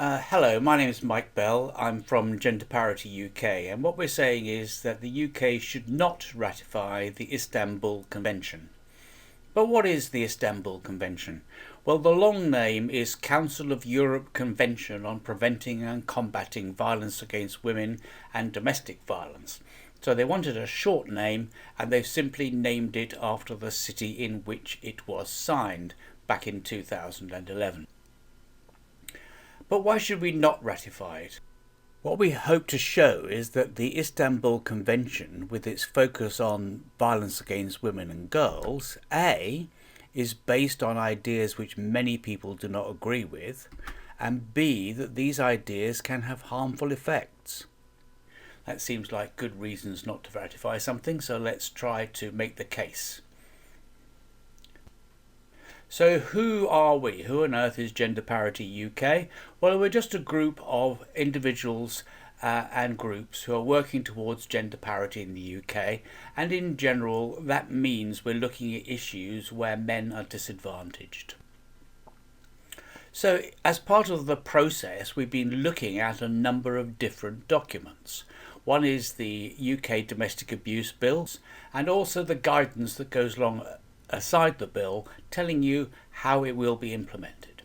Hello, my name is Mike Bell. I'm from Gender Parity UK, and what we're saying is that the UK should not ratify the Istanbul Convention. But what is the Istanbul Convention? Well, the long name is Council of Europe Convention on Preventing and Combating Violence Against Women and Domestic Violence. So they wanted a short name, and they've simply named it after the city in which it was signed back in 2011. But why should we not ratify it? What we hope to show is that the Istanbul Convention, with its focus on violence against women and girls, A, is based on ideas which many people do not agree with, and B, that these ideas can have harmful effects. That seems like good reasons not to ratify something, so let's try to make the case. So who are we? Who on earth is Gender Parity UK? Well, we're just a group of individuals and groups who are working towards gender parity in the UK, and in general that means we're looking at issues where men are disadvantaged. So as part of the process, we've been looking at a number of different documents. One is the UK Domestic Abuse Bills, and also the guidance that goes along aside the bill, telling you how it will be implemented.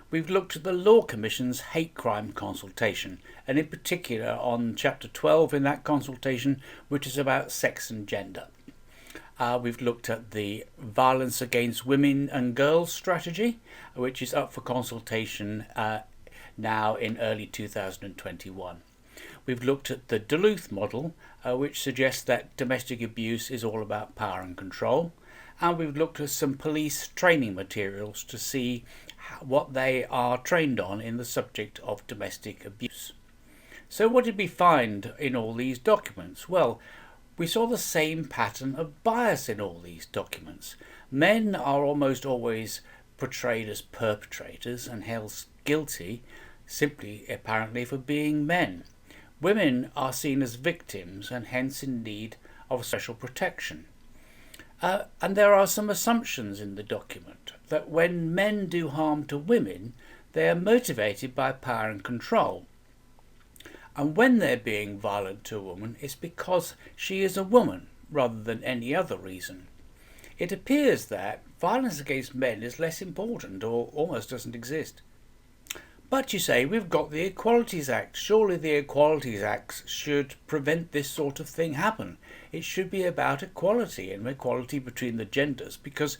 We've looked at the Law Commission's hate crime consultation, and in particular on Chapter 12 in that consultation, which is about sex and gender. We've looked at the Violence Against Women and Girls strategy, which is up for consultation now in early 2021. We've looked at the Duluth model, which suggests that domestic abuse is all about power and control. And we've looked at some police training materials to see what they are trained on in the subject of domestic abuse. So what did we find in all these documents? Well, we saw the same pattern of bias in all these documents. Men are almost always portrayed as perpetrators and held guilty simply apparently for being men. Women are seen as victims and hence in need of special protection. And there are some assumptions in the document that when men do harm to women, they are motivated by power and control. And when they're being violent to a woman, it's because she is a woman rather than any other reason. It appears that violence against men is less important or almost doesn't exist. But you say, we've got the Equalities Act. Surely the Equalities Act should prevent this sort of thing happen. It should be about equality and equality between the genders, because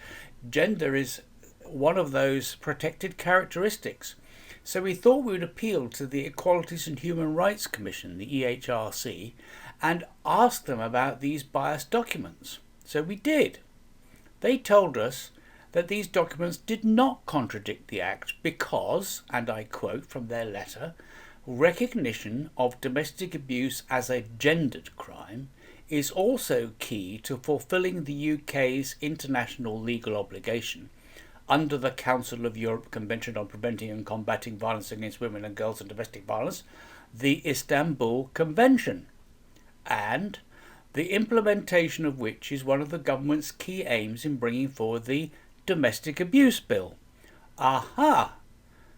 gender is one of those protected characteristics. So we thought we would appeal to the Equalities and Human Rights Commission, the EHRC, and ask them about these biased documents. So we did. They told us that these documents did not contradict the Act because, and I quote from their letter, recognition of domestic abuse as a gendered crime is also key to fulfilling the UK's international legal obligation under the Council of Europe Convention on Preventing and Combating Violence Against Women and Girls and Domestic Violence, the Istanbul Convention, and the implementation of which is one of the government's key aims in bringing forward the Domestic Abuse Bill. Aha!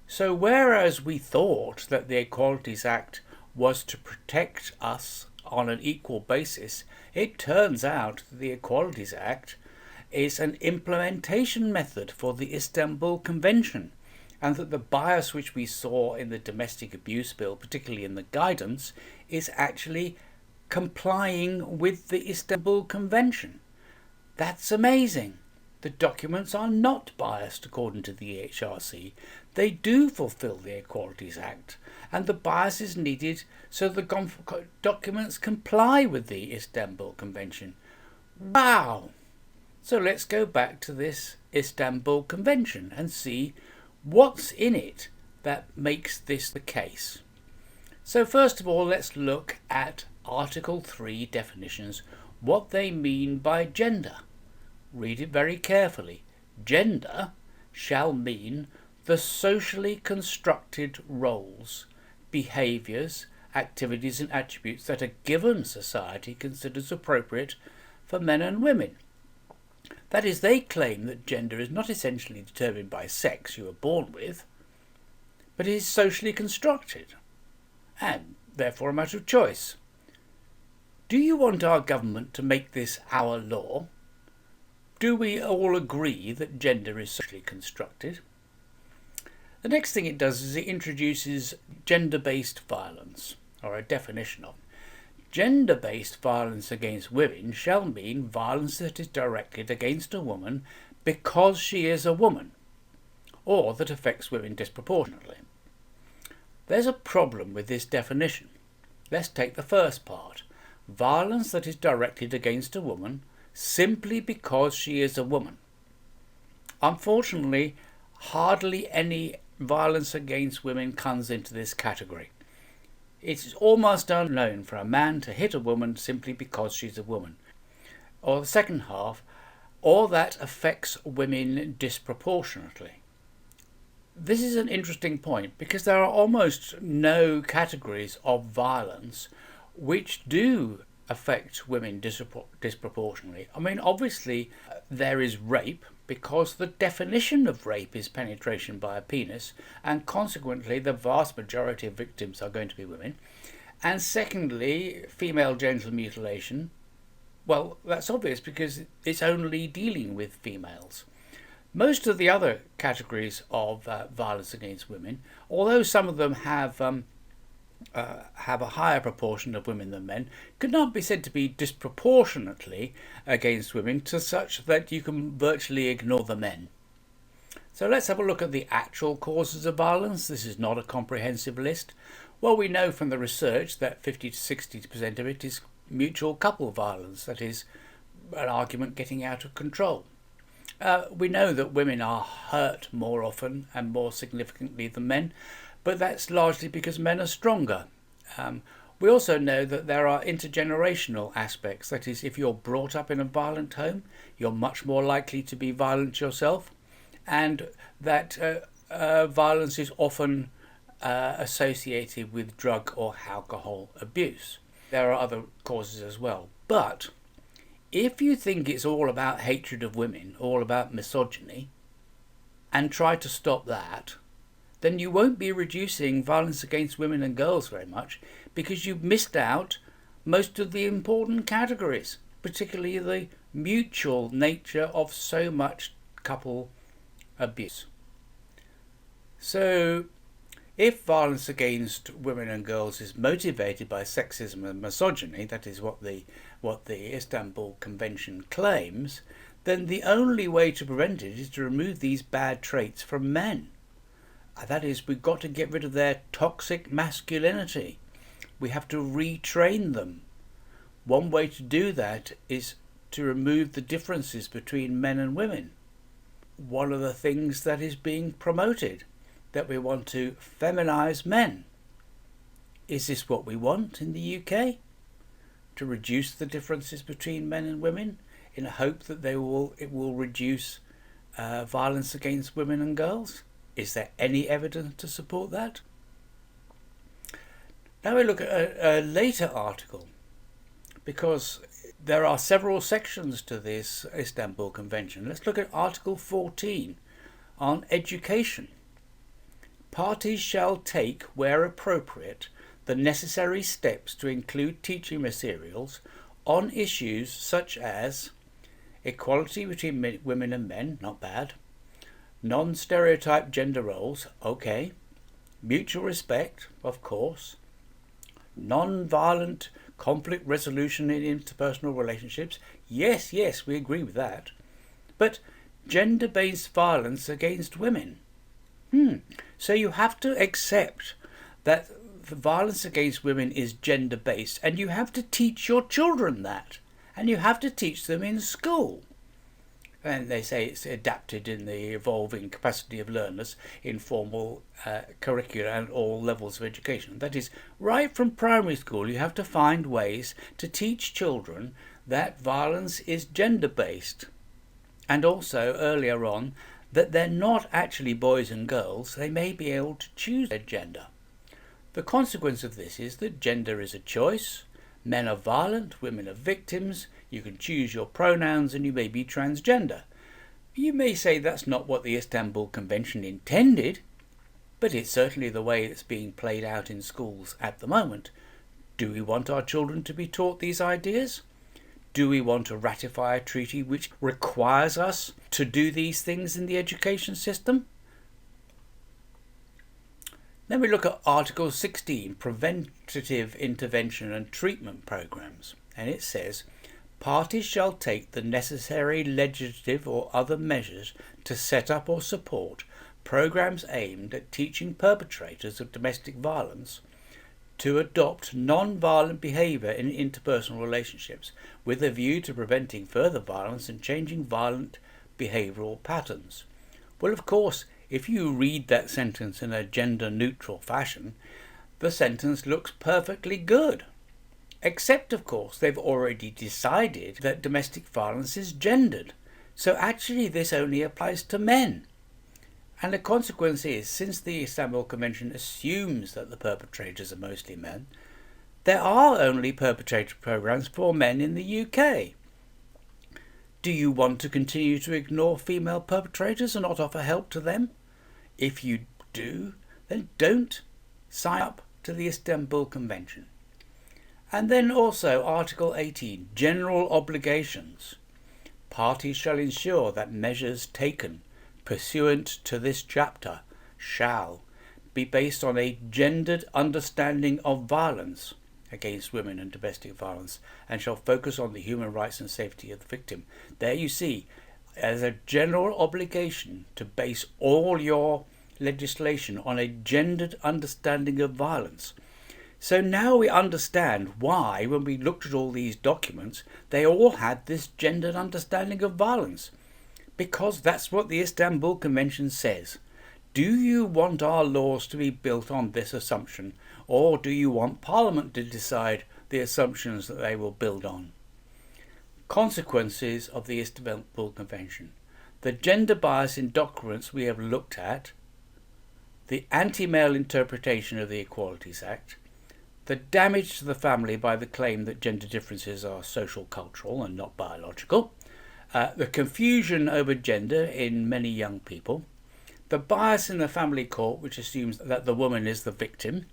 So whereas we thought that the Equalities Act was to protect us on an equal basis, it turns out that the Equalities Act is an implementation method for the Istanbul Convention, and that the bias which we saw in the Domestic Abuse Bill, particularly in the guidance, is actually complying with the Istanbul Convention. That's amazing. The documents are not biased according to the EHRC. They do fulfil the Equalities Act, and the bias is needed so the documents comply with the Istanbul Convention. Wow! So let's go back to this Istanbul Convention and see what's in it that makes this the case. So first of all, let's look at Article 3 definitions, what they mean by gender. Read it very carefully. Gender shall mean the socially constructed roles, behaviours, activities and attributes that a given society considers appropriate for men and women. That is, they claim that gender is not essentially determined by sex you were born with, but it is socially constructed and therefore a matter of choice. Do you want our government to make this our law? Do we all agree that gender is socially constructed? The next thing it does is it introduces gender-based violence, or a definition of it. Gender-based violence against women shall mean violence that is directed against a woman because she is a woman, or that affects women disproportionately. There's a problem with this definition. Let's take the first part. Violence that is directed against a woman simply because she is a woman. Unfortunately, hardly any violence against women comes into this category. It's almost unknown for a man to hit a woman simply because she's a woman. Or the second half, or that affects women disproportionately. This is an interesting point because there are almost no categories of violence which do affect women disproportionately. I mean, obviously there is rape, because the definition of rape is penetration by a penis, and consequently the vast majority of victims are going to be women. And secondly, female genital mutilation. Well, that's obvious because it's only dealing with females. Most of the other categories of violence against women, although some of them have a higher proportion of women than men, could not be said to be disproportionately against women to such that you can virtually ignore the men. So let's have a look at the actual causes of violence. This is not a comprehensive list. Well, we know from the research that 50 to 60% of it is mutual couple violence, that is, an argument getting out of control. We know that women are hurt more often and more significantly than men, but that's largely because men are stronger. We also know that there are intergenerational aspects. That is, if you're brought up in a violent home, you're much more likely to be violent yourself, and that violence is often associated with drug or alcohol abuse. There are other causes as well. But if you think it's all about hatred of women, all about misogyny, and try to stop that, then you won't be reducing violence against women and girls very much, because you've missed out most of the important categories, particularly the mutual nature of so much couple abuse. So if violence against women and girls is motivated by sexism and misogyny, that is what the Istanbul Convention claims, then the only way to prevent it is to remove these bad traits from men. That is, we've got to get rid of their toxic masculinity. We have to retrain them. One way to do that is to remove the differences between men and women. One of the things that is being promoted, that we want to feminize men. Is this what we want in the UK? To reduce the differences between men and women in a hope that it will reduce violence against women and girls? Is there any evidence to support that? Now we look at a later article, because there are several sections to this Istanbul Convention. Let's look at Article 14 on education. Parties shall take, where appropriate, the necessary steps to include teaching materials on issues such as equality between women and men, not bad, non-stereotype gender roles, okay, mutual respect, of course, non-violent conflict resolution in interpersonal relationships, yes, we agree with that, but gender-based violence against women. So you have to accept that the violence against women is gender-based, and you have to teach your children that, and you have to teach them in school. And they say it's adapted in the evolving capacity of learners in formal curricula and all levels of education. That is, right from primary school you have to find ways to teach children that violence is gender-based, and also earlier on that they're not actually boys and girls, they may be able to choose their gender. The consequence of this is that gender is a choice, men are violent, women are victims, you can choose your pronouns, and you may be transgender. You may say that's not what the Istanbul Convention intended, but it's certainly the way it's being played out in schools at the moment. Do we want our children to be taught these ideas? Do we want to ratify a treaty which requires us to do these things in the education system? Then we look at Article 16, Preventative Intervention and Treatment Programmes, and it says, parties shall take the necessary legislative or other measures to set up or support programmes aimed at teaching perpetrators of domestic violence to adopt non-violent behaviour in interpersonal relationships with a view to preventing further violence and changing violent behavioural patterns. Well, of course, if you read that sentence in a gender-neutral fashion, the sentence looks perfectly good. Except, of course, they've already decided that domestic violence is gendered. So actually this only applies to men. And the consequence is, since the Istanbul Convention assumes that the perpetrators are mostly men, there are only perpetrator programmes for men in the UK. Do you want to continue to ignore female perpetrators and not offer help to them? If you do, then don't sign up to the Istanbul Convention. And then also Article 18, General Obligations. Parties shall ensure that measures taken pursuant to this chapter shall be based on a gendered understanding of violence against women and domestic violence, and shall focus on the human rights and safety of the victim. There you see, as a general obligation to base all your legislation on a gendered understanding of violence. So now we understand why, when we looked at all these documents, they all had this gendered understanding of violence. Because that's what the Istanbul Convention says. Do you want our laws to be built on this assumption, or do you want Parliament to decide the assumptions that they will build on? Consequences of the Istanbul Convention. The gender bias in documents we have looked at, the anti-male interpretation of the Equalities Act, the damage to the family by the claim that gender differences are social, cultural and not biological, the confusion over gender in many young people, the bias in the family court which assumes that the woman is the victim,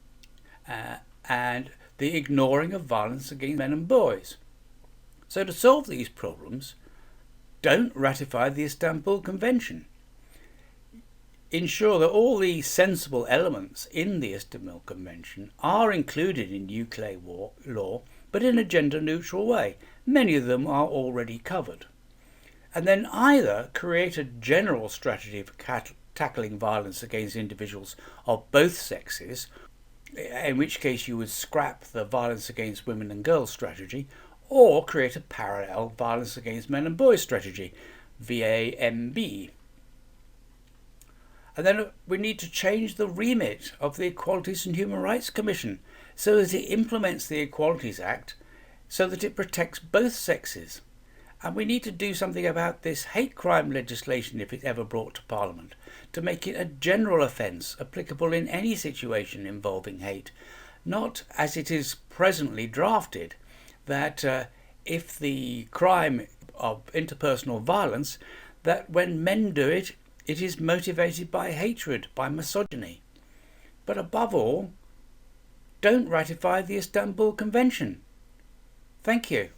and the ignoring of violence against men and boys. So to solve these problems, don't ratify the Istanbul Convention. Ensure that all the sensible elements in the Istanbul Convention are included in UK law, but in a gender-neutral way. Many of them are already covered. And then either create a general strategy for tackling violence against individuals of both sexes, in which case you would scrap the violence against women and girls strategy, or create a parallel violence against men and boys strategy, VAMB. And then we need to change the remit of the Equalities and Human Rights Commission so that it implements the Equalities Act so that it protects both sexes. And we need to do something about this hate crime legislation if it's ever brought to Parliament, to make it a general offence applicable in any situation involving hate, not as it is presently drafted, that if the crime of interpersonal violence, that when men do it, it is motivated by hatred, by misogyny. But above all, don't ratify the Istanbul Convention. Thank you.